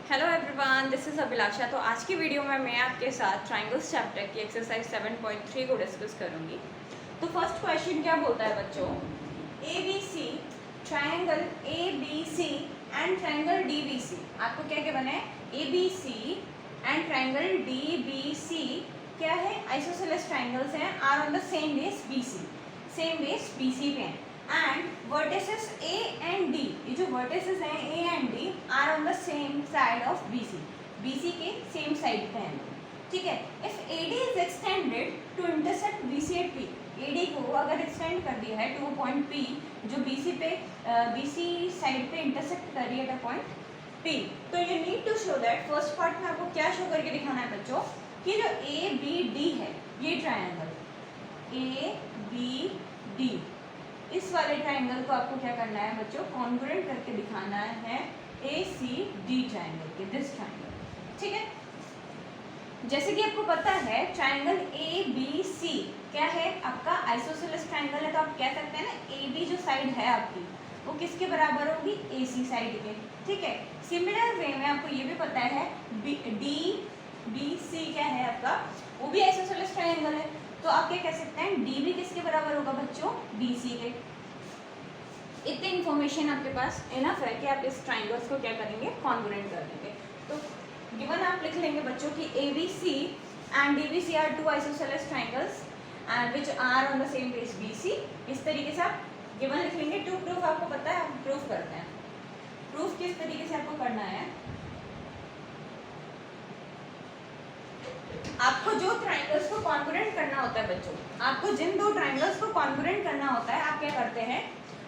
Hello everyone, this is अभिलाषा। तो आज की वीडियो में मैं आपके साथ ट्राइंगल्स चैप्टर की एक्सरसाइज 7.3 को डिस्कस करूंगी। तो फर्स्ट क्वेश्चन क्या बोलता है बच्चों, A B C triangle A B C and triangle D B C. आपको क्या क्या बना है, A B C and triangle D B C क्या है, आइसोसेलेस ट्राइंगल्स हैं, are on the same base B C, same base B C पे हैं and vertices A and D, ये जो वर्टिसेस हैं A and D are on the same side of BC, BC के same side पे हैं, ठीक है। If AD is extended to intersect BC at P, AD को अगर एक्सटेंड कर दिया है टू पॉइंट पी जो बीसी पे बीसी साइड पे इंटरसेक्ट कर रही है पॉइंट पी, तो you need to show that, first part में आपको क्या शो करके दिखाना है बच्चों कि जो ए बी डी है ये ट्राइंगल ए बी डी, इस वाले ट्राइंगल को आपको क्या करना है बच्चों, कॉन्ग्रुएंट करके दिखाना है ए सी डी ट्राइंगल के, दिस ट्राइंगल, ठीक है। जैसे कि आपको पता है ट्राइंगल ए बी सी क्या है, आपका आइसोसेलेस ट्राइंगल है, तो आप कह सकते हैं ना ए बी जो साइड है आपकी वो किसके बराबर होगी, ए सी साइड के, ठीक है। सिमिलर वे में आपको ये भी पता है डी बी सी क्या है आपका, वो भी आइसोसेलेस ट्राइंगल है, तो आप क्या कह सकते हैं डी भी किसके बराबर होगा बच्चों, बी सी के। इतनी इन्फॉर्मेशन आपके पास इनफ है कि आप इस ट्राइंगल्स को क्या करेंगे, कॉन्ग्रुएंट कर देंगे। तो गिवन आप लिख लेंगे बच्चों कि A B C and D B C are two isosceles triangles and which are on the same base B C, इस तरीके से आप गिवन लिख लेंगे। टू प्रूफ आपको पता है, हम प्रूफ करते हैं। प्रूफ किस तरीके से आपको करना है, आपको जो ट्राइंगल्स को कॉन्ग्रुएंट करना होता है बच्चों, आपको जिन दो ट्राइंगल्स को कॉन्ग्रुएंट करना होता है आप क्या करते हैं,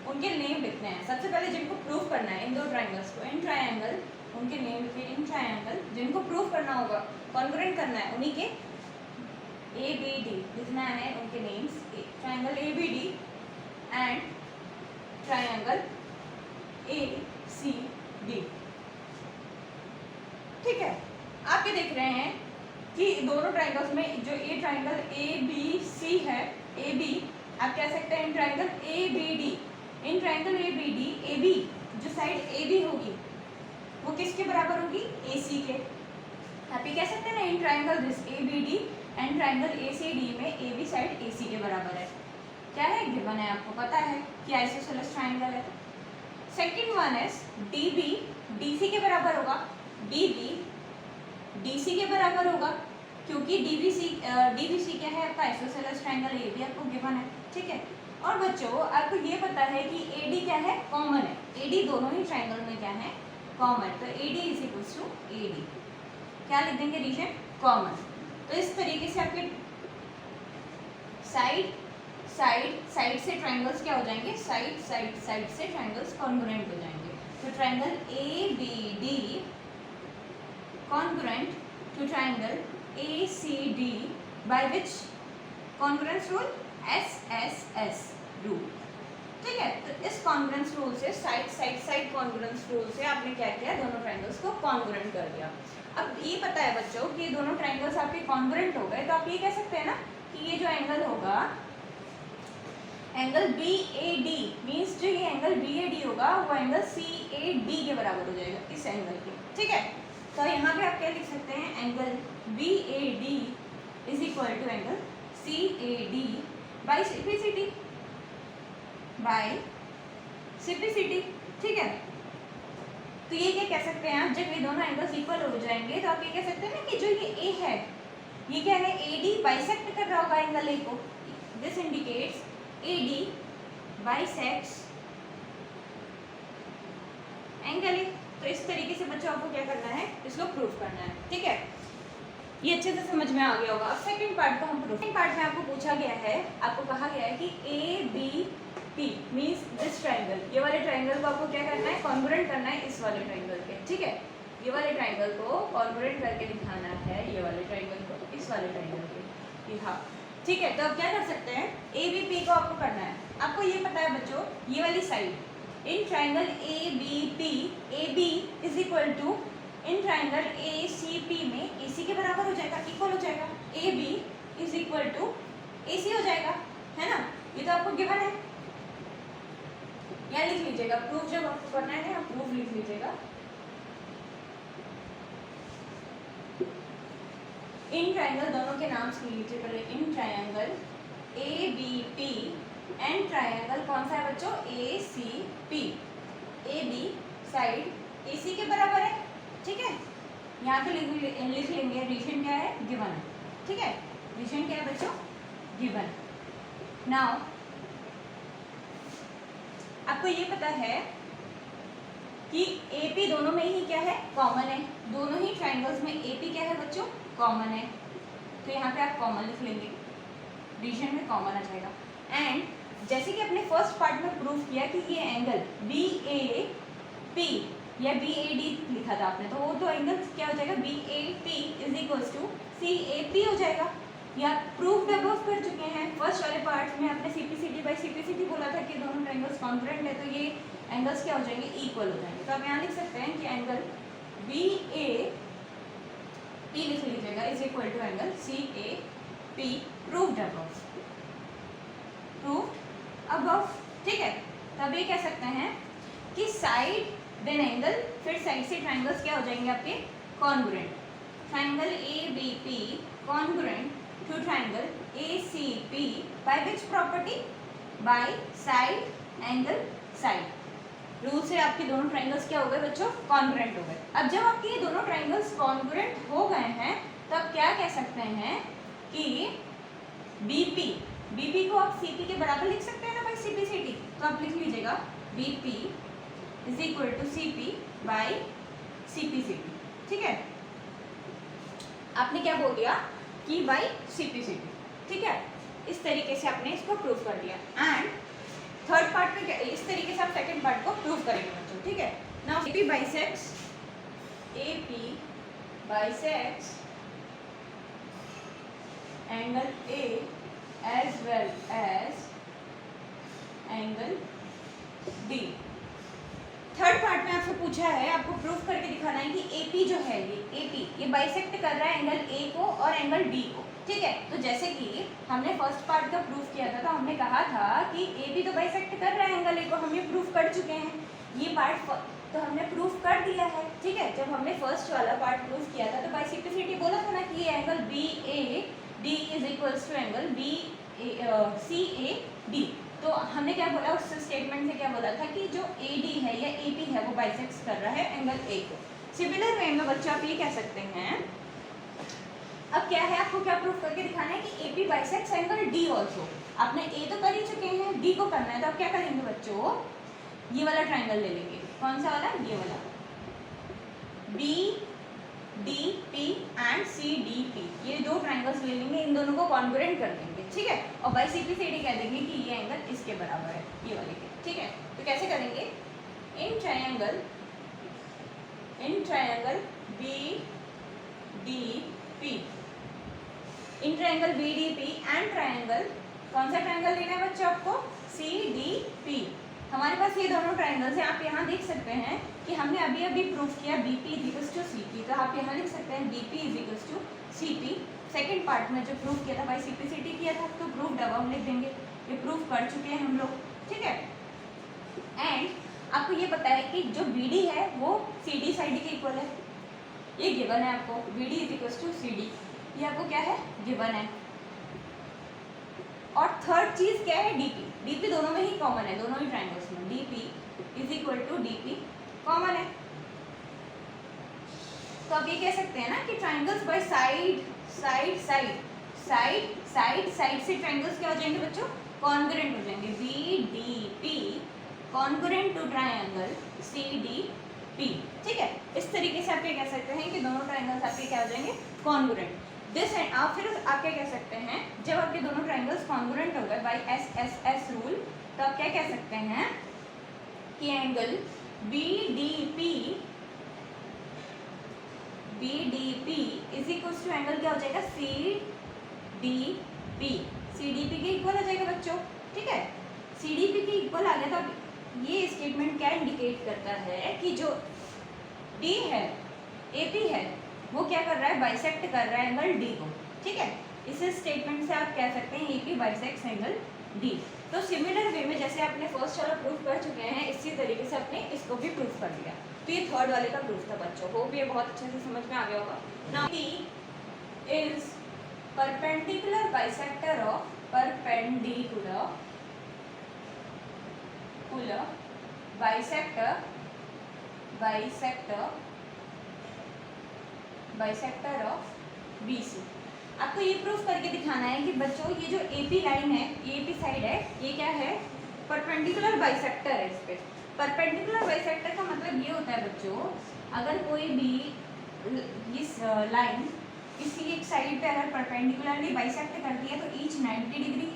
उनके नेम लिखते हैं। सबसे पहले जिनको प्रूफ करना है इन दो ट्राइंगल्स को, इन ट्राइंगल, उनके नेम लिखिए, इन ट्राइंगल जिनको प्रूफ करना होगा, कॉन्ग्रुएंट करना है, उन्हीं के ए बी डी लिखना है, उनके names, triangle A B D and triangle A C D, ठीक है। आप ये देख रहे हैं कि दोनों ट्राइंगल्स में जो ये ट्राइंगल ए बी सी है, ए बी, आप कह सकते हैं in triangle A B D, in triangle A B D, A B जो साइड ए बी होगी वो किसके बराबर होगी, ए सी के। आप ये कह सकते हैं ना in triangle this A B D and triangle A C D में A B side A C के बराबर है, क्या है, गिवन है, आपको पता है कि आइसोसेलेस ट्राइंगल है। Second one is D B, D C के बराबर होगा, डी बी डी सी के बराबर होगा, क्योंकि डी बी सी क्या है आपका आइसोसेलेस ट्राइंगल, ए बी आपको गिवन है, ठीक है। और बच्चों आपको ये पता है कि ए डी क्या है, कॉमन है, ए डी दोनों ही ट्राइंगल में क्या है, कॉमन, तो A D is equals to A D, क्या लिख देंगे, रीजन कॉमन। तो इस तरीके से आपके साइड साइड साइड से ट्राइंगल्स क्या हो जाएंगे, साइड साइड साइड से ट्राइंगल्स कॉन्ग्रुएंट हो जाएंगे। तो triangle A B D congruent to triangle ACD by which congruence rule, SSS rule, ठीक है। तो इस कॉन्ग्रुएंस रूल से, side side side congruence rule से आपने क्या किया, दोनों ट्राइंगल्स को कॉन्ग्रुएंट कर दिया। अब ये पता है बच्चों कि दोनों ट्राइंगल्स आपके कॉन्ग्रुएंट हो गए, तो आप ये कह सकते हैं ना कि ये जो एंगल होगा, angle B A D means जो ये एंगल बी ए डी होगा वो एंगल सी ए डी के बराबर हो जाएगा, इस एंगल के, ठीक है। तो यहाँ पे आप क्या लिख सकते हैं, angle B A D is equal to angle C A D by simplicity, by simplicity, ठीक है। तो ये क्या कह सकते हैं आप, जब ये दोनों एंगल्स इक्वल हो जाएंगे तो आप ये कह सकते हैं ना कि जो ये ए है ये क्या है, ए डी बाइसेक्ट कर रहा होगा एंगल ए को, this indicates A D bisects angle A. तो इस तरीके से बच्चों आपको क्या करना है, इसको प्रूफ करना है, ठीक है। ये अच्छे से समझ में आ गया होगा। अब सेकंड पार्ट को हम प्रूफ, सेकंड पार्ट में आपको पूछा गया है, आपको कहा गया है कि A B P means this triangle, ये वाले ट्राइंगल को आपको क्या करना है, कॉन्ग्रुएंट करना है इस वाले ट्राइंगल के, ठीक है। ये वाले ट्राइंगल को कॉन्ग्रुएंट करके दिखाना है, ये वाले ट्राइंगल को इस वाले ट्राइंगल के, हाँ, ठीक है। तो अब क्या कर सकते हैं, ए बी पी को आपको करना है। आपको ये पता है बच्चों, ये वाली side in triangle A B P, A B is equal to in triangle A C P में ए सी के बराबर हो जाएगा, इक्वल हो जाएगा, A B is equal to A C हो जाएगा, है ना। ये तो आपको गिवन है, या लिख लीजिएगा प्रूफ, जब आपको करना है ना प्रूफ लिख लीजिएगा, इन ट्रायंगल दोनों के नाम सुन लीजिए पहले, in triangle A B P and triangle कौन सा है बच्चों, A C P. A B side A C के बराबर है, ठीक है। यहाँ पे लिख लेंगे रीजन क्या है, गिवन है, ठीक है। रीजन क्या है बच्चों, गिवन। नाउ आपको ये पता है कि AP दोनों में ही क्या है, कॉमन है। दोनों ही ट्रायंगल्स में AP क्या है बच्चों, कॉमन है। तो यहाँ पे आप कॉमन लिख लेंगे, रीजन में कॉमन आ जाएगा। एंड जैसे कि अपने फर्स्ट पार्ट में प्रूव किया कि ये एंगल BAP या BAD लिखा था आपने, तो वो तो एंगल क्या हो जाएगा, BAP is equals to CAP हो जाएगा। या प्रूफ अबव कर चुके हैं। फर्स्ट वाले पार्ट में आपने CPCD बाई CPCD बोला था कि दोनों ट्रायंगल्स कॉन्ग्रुएंट है, तो ये एंगल्स क्या हो जाएंगे, इक्वल हो जाएंगे। तो आप यहाँ लिख सकते हैं कि एंगल BAP लिख लीजिएगा is equal to angle CAP proved above, proved above, ठीक है। तब ये कह सकते हैं कि साइड देन एंगल, फिर साइड से ट्रायंगल्स क्या हो जाएंगे आपके, congruent. Triangle ABP congruent to triangle ACP by which property, by side angle side. Rule से आपके दोनों ट्रायंगल्स क्या हो गए बच्चों, कॉन्ग्रुएंट हो गए। अब जब आपके ये दोनों ट्रायंगल्स कॉन्ग्रुएंट हो गए हैं, तब क्या कह सकते हैं कि BP को आप CP के बराबर लिख सकते हैं ना बाई CPCD। तो आप लिख लीजिएगा BP is equal to CP by CPCD, ठीक है। आपने क्या बोल दिया कि बाई CPCD, ठीक है। इस तरीके से आपने इसको प्रूव कर दिया। एंड थर्ड पार्ट में क्या, इस तरीके से आप सेकंड पार्ट को प्रूव करेंगे बच्चों, ठीक है। Now AP bisects angle A as well as angle D। Third part में आपसे पूछा है, आपको प्रूफ करके दिखाना है कि AP जो है, ये बाइसेक्ट कर रहा है एंगल A को और एंगल D को, ठीक है। तो जैसे कि हमने फर्स्ट पार्ट का प्रूफ किया था, तो हमने कहा था कि AP तो बाइसेक्ट कर रहा है एंगल A को, हम ये प्रूफ कर चुके हैं। ये पार्ट तो हमने प्रूफ कर दिया है, ठीक है। जब हमने फर्स्ट वाला पार्ट प्रूफ किया था, तो बाई CPCD बोला था ना कि ये angle BAD is equals to angle CAD। तो हमने क्या बोला उस स्टेटमेंट से, क्या बोला था कि जो AD है या AP है वो बाइसेक्ट कर रहा है एंगल A को। सिमिलर वे में बच्चों आप ये कह सकते हैं, अब क्या है, आपको क्या प्रूफ करके दिखाना है कि AP bisects angle D also. आपने A तो कर ही चुके हैं, D को करना है। तो आप क्या करेंगे बच्चों, ये वाला ट्राइंगल ले लेंगे। कौन सा वाला, ये वाला, BDP एंड CDP, ये दो ट्राइंगल्स ले लेंगे, इन दोनों को कॉन्ग्रुएंट कर देंगे, ठीक है। और बाई CPCD कह देंगे कि ये एंगल इसके बराबर है, ये वाले के, ठीक है। तो कैसे करेंगे, in triangle BDP and triangle, कौन सा ट्रायंगल लेना है बच्चों आपको, CDP। हमारे पास ये दोनों ट्रायंगल्स हैं। आप यहाँ देख सकते हैं कि हमने अभी प्रूफ किया BP इक्वल्स टू CP। तो आप यहाँ लिख सकते हैं BP equals to CP। Second part में जो प्रूफ किया था बाई CPCD किया था, तो प्रूफ अब हम लिख देंगे, ये प्रूफ कर चुके हैं हम लोग, ठीक है। एंड आपको ये पता है कि जो BD है वो CD साइड के इक्वल है, ये गिवन है आपको। BD इक्वल्स टू CD, ये आपको क्या है, गिवन है। और थर्ड चीज क्या है, DP दोनों में ही कॉमन है, दोनों ही ट्रायंगल्स में DP is equal to DP common है। तो आप ये कह सकते हैं ना कि ट्रायंगल्स बाय साइड से ट्रायंगल्स क्या हो जाएंगे बच्चों, कॉन्ग्रुएंट हो जाएंगे। BDP congruent to triangle CDP, ठीक है। इस तरीके से आप क्या कह सकते हैं कि दोनों ट्रायंगल्स आपके क्या हो जाएंगे, कॉन्ग्रुएंट। दिस एंड आप फिर आप क्या कह सकते हैं, जब आपके दोनों ट्रायंगल्स कॉन्ग्रुएंट हो गए बाय SSS रूल, तो आप क्या कह सकते हैं कि angle BDP is equals to angle क्या हो जाएगा, CDP के इक्वल हो जाएगा बच्चों, ठीक है। CDP के इक्वल आ गया। तो अब ये स्टेटमेंट क्या इंडिकेट करता है कि जो D है, AP है, वो क्या कर रहा है, बाइसेक्ट कर रहा है एंगल D को, ठीक है। इस स्टेटमेंट से आप कह सकते हैं AP बाइसेक्ट्स एंगल D। तो सिमिलर वे में जैसे आपने फर्स्ट वाला प्रूफ कर चुके हैं, इसी तरीके से आपने इसको भी प्रूफ कर दिया। तो ये थर्ड वाले का प्रूफ था बच्चों, होप ये बहुत अच्छे से समझ में आ गया होगा। Now is perpendicular bisector of bisector of BC। आपको ये प्रूफ करके दिखाना है कि बच्चों ये जो AP लाइन है, AP साइड है, ये क्या है, परपेंडिकुलर बाइसेक्टर है। इस पे परपेंडिकुलर बाइसेक्टर का मतलब ये होता है बच्चों, अगर कोई भी इस लाइन किसी एक साइड पे अगर परपेंडिकुलरली बाइसेक्ट करती है तो ईच 90 डिग्री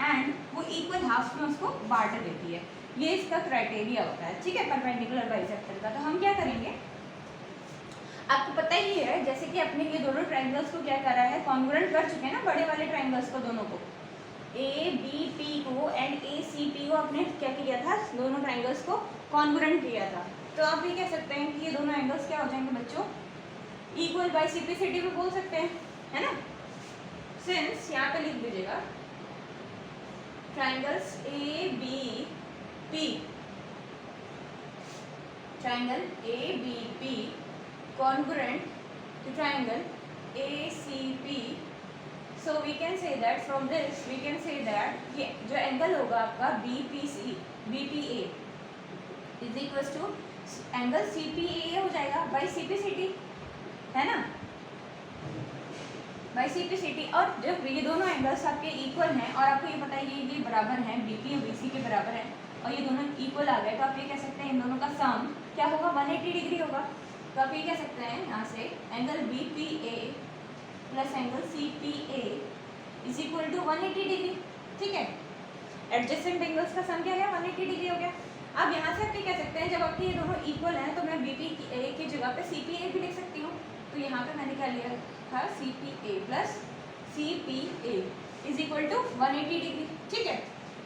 एंड वो इक्वल हाफ में उसको बांट देती है। ये इसका क्राइटेरिया होता है, ठीक है, परपेंडिकुलर बाइसेक्टर का। तो हम क्या करेंगे, आपको पता ही है, जैसे कि अपने ये दोनों ट्रायंगल्स को क्या करा है, कॉन्ग्रुएंट कर चुके हैं ना, बड़े वाले ट्रायंगल्स को, दोनों को, ABP को एंड ACP को आपने क्या किया था, दोनों ट्रायंगल्स को कॉन्ग्रुएंट किया था। तो आप ये कह सकते हैं कि ये दोनों एंगल्स क्या हो जाएंगे बच्चों, इक्वल बाय CP/CD भी बोल सकते हैं, है ना। सिंस यहाँ पे लिख दीजिएगा triangles ABP, triangle ABP congruent to triangle ACP, so we can say that from this we can say that ये जो एंगल होगा आपका BPA is equals to angle CPA हो जाएगा by CP/CD, है ना, by CP/CD। और जब ये दोनों एंगल्स आपके इक्वल हैं और आपको ये पता है ये बराबर हैं, BP और BC के बराबर हैं और ये दोनों इक्वल आ गए, तो आप ये कह सकते हैं इन दोनों का सम क्या होगा, 180 डिग्री होगा। तो आप ये कह सकते हैं यहाँ से angle BPA plus angle CPA is equal to 180 degree, ठीक है। एडजेसेंट एंगल्स का सम क्या है, 180 डिग्री हो गया। अब यहाँ से आप ये कह सकते हैं जब आपके ये दोनों इक्वल हैं तो मैं BPA की जगह पे CPA भी लिख सकती हूँ। तो यहाँ पे मैंने क्या लिया था, CPA plus CPA is equal to 180 degree, ठीक है।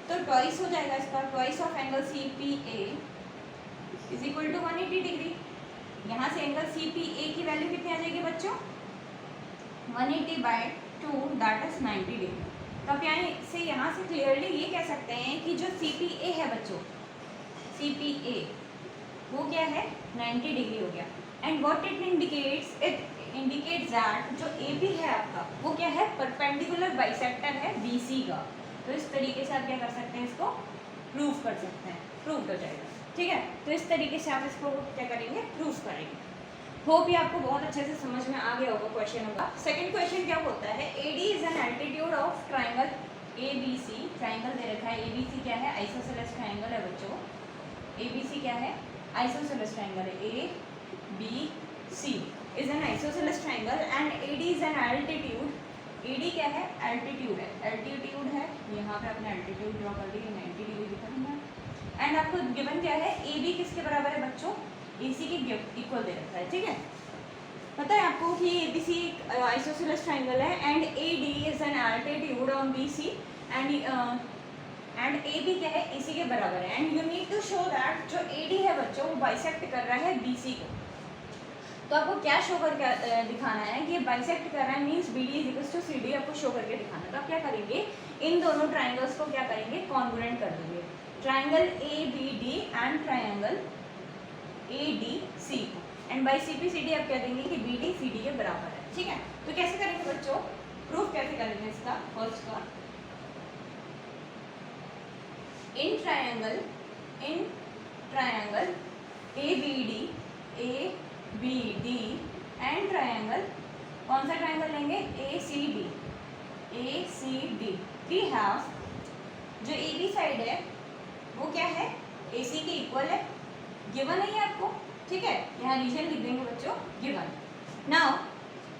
तो ट्वाइस हो जाएगा इसका, twice of angle CPA is equal to 180 degree. यहाँ से एंगल CPA की वैल्यू कितनी आ जाएगी बच्चों, 180/2 दैट इज 90 डिग्री। तो आप यहाँ से क्लियरली ये कह सकते हैं कि जो CPA है बच्चों, CPA वो क्या है, 90 डिग्री हो गया। And what it indicates, it indicates that जो AB है आपका वो क्या है, परपेंडिकुलर बाइसेक्टर है BC का। तो इस तरीके से आप क्या कर सकते हैं, इसको प्रूफ कर सकते हैं, प्रूफ हो जाएगा, ठीक है। तो इस तरीके से आप इसको क्या करेंगे, प्रूफ करेंगे। होप ये आपको बहुत अच्छे से समझ में आ गया होगा क्वेश्चन होगा। सेकंड क्वेश्चन क्या होता है, AD is an altitude of triangle ABC। Triangle दे रखा है, ABC क्या है, आइसोसेलेस ट्राइंगल है बच्चों। ABC क्या है, आइसोसेलेस ट्राइंगल है, ABC is an isosceles triangle and AD is an altitude. AD क्या है, एल्टीट्यूड है, एल्टीट्यूड है, यहाँ पे आपने एल्टीट्यूड ड्रॉ कर दी, 90 डिग्री दिखा दूंगा। एंड आपको गिवन क्या है, AB किसके बराबर है बच्चों, AC के इक्वल दे रखा है, ठीक है। पता है आपको कि ABC आइसोसेलेस ट्राइंगल है and AD is an altitude on BC and AB क्या है, AC के बराबर है। And you need to show that जो AD है बच्चों वो बाइसेक्ट कर रहा है BC को। तो आपको क्या शो करके दिखाना है कि बाइसेक्ट कर रहा है, means BD is equals to CD आपको शो करके दिखाना है। तो आप क्या करेंगे, इन दोनों ट्राइंगल्स को क्या करेंगे, कॉन्ग्रुएंट कर देंगे, triangle ABD and triangle ADC को। एंड बाई CP/CD आप कह देंगे कि BD CD के बराबर है, ठीक है। तो कैसे करेंगे बच्चों, प्रूफ कैसे करेंगे इसका, फर्स्ट का in triangle ABD and triangle, कौन सा ट्राइंगल लेंगे, ACD। वी हैव जो AB साइड है वो क्या है, AC के इक्वल है, गिवन है ये आपको, ठीक है। यहाँ रीजन लिख देंगे बच्चों, गिवन। नाउ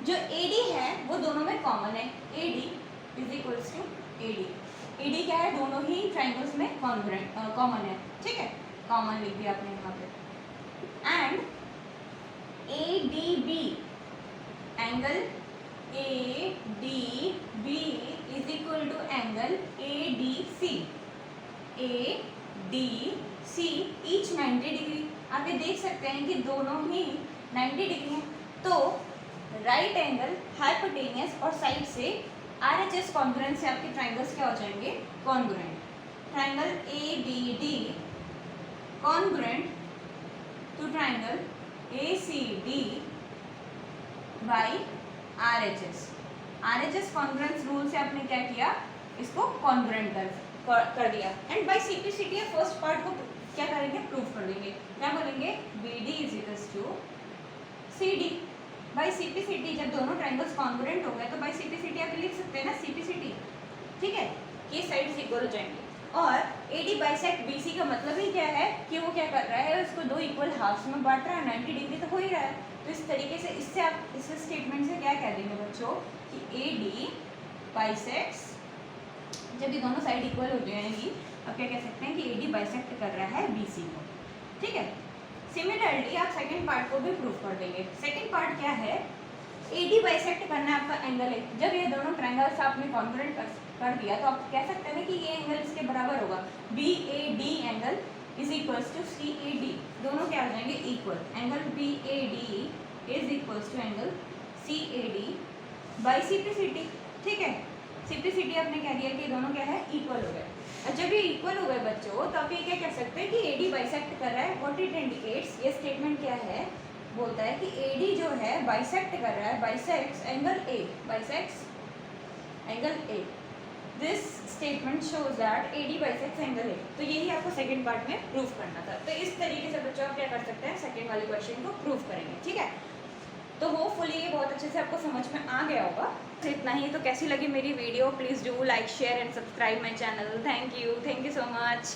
जो AD है वो दोनों में कॉमन है, AD is equals to AD क्या है, दोनों ही ट्राइंगल्स में कॉमन है, ठीक है, कॉमन लिख दिया आपने यहाँ पे। And ADB, angle ADB is equal to angle ADC each 90 degree. आप ये देख सकते हैं कि दोनों ही 90 डिग्री हैं। तो राइट एंगल, हाइपोटेनियस और साइड से RHS कॉन्ग्रुएंट से आपके ट्राइंगल्स क्या हो जाएंगे, congruent. Triangle ABD congruent to triangle ACD by RHS। RHS congruence rule से आपने क्या किया, इसको कॉन्ग्रुएंट कर दिया। And bye CP/CD first part को क्या करेंगे, प्रूफ कर देंगे। क्या बोलेंगे, BD is equals to CD by CP/CD। जब दोनों ट्रायंगल्स कॉन्ग्रुएंट हो गए तो बाय CP/CD आप लिख सकते हैं ना CP/CD, ठीक है, ये साइड्स इक्वल हो जाएंगे। और AD बाइसेक्ट BC का मतलब ही क्या है कि वो क्या कर रहा है, उसको दो इक्वल हाफ्स में बांट रहा है, 90 डिग्री तो हो ही रहा है। तो इस तरीके से इससे आप इस स्टेटमेंट से क्या कह देंगे बच्चों कि AD बाइसेक्ट्स, जब ये दोनों साइड इक्वल हो जाएंगी अब क्या कह सकते हैं कि AD बाइसेक्ट कर रहा है BC को, ठीक है। सिमिलरली आप सेकेंड पार्ट को भी प्रूफ कर देंगे। सेकेंड पार्ट क्या है, AD बाइसेक्ट करना है आपका एंगल है। जब ये दोनों ट्रायंगल्स आपने कॉन्ग्रुएंट कर दिया तो आप कह सकते हैं ना कि ये एंगल इसके बराबर होगा, BAD angle is equals to CAD, दोनों क्या हो जाएंगे equal. Angle BAD is equals to angle CAD by CP/CD, ठीक है। CP/CD आपने कह दिया कि दोनों क्या है, इक्वल हो गए। और जब ये इक्वल हो गए बच्चों तो आप ये क्या कह सकते हैं कि AD बाइसेक्ट कर रहा है। व्हाट इट इंडिकेट्स, ये स्टेटमेंट क्या है, बोलता है कि AD जो है बाइसेक्ट कर रहा है, bisects angle A, bisects angle A। This statement shows that AD bisects angle A। तो यही आपको सेकंड पार्ट में प्रूफ करना था। तो इस तरीके से बच्चों आप क्या कर सकते हैं, सेकंड वाले क्वेश्चन को प्रूफ करेंगे, ठीक है। तो होपफुली ये बहुत अच्छे से आपको समझ में आ गया होगा। तो इतना ही। तो कैसी लगी मेरी video, please do like share and subscribe my channel. Thank you so much.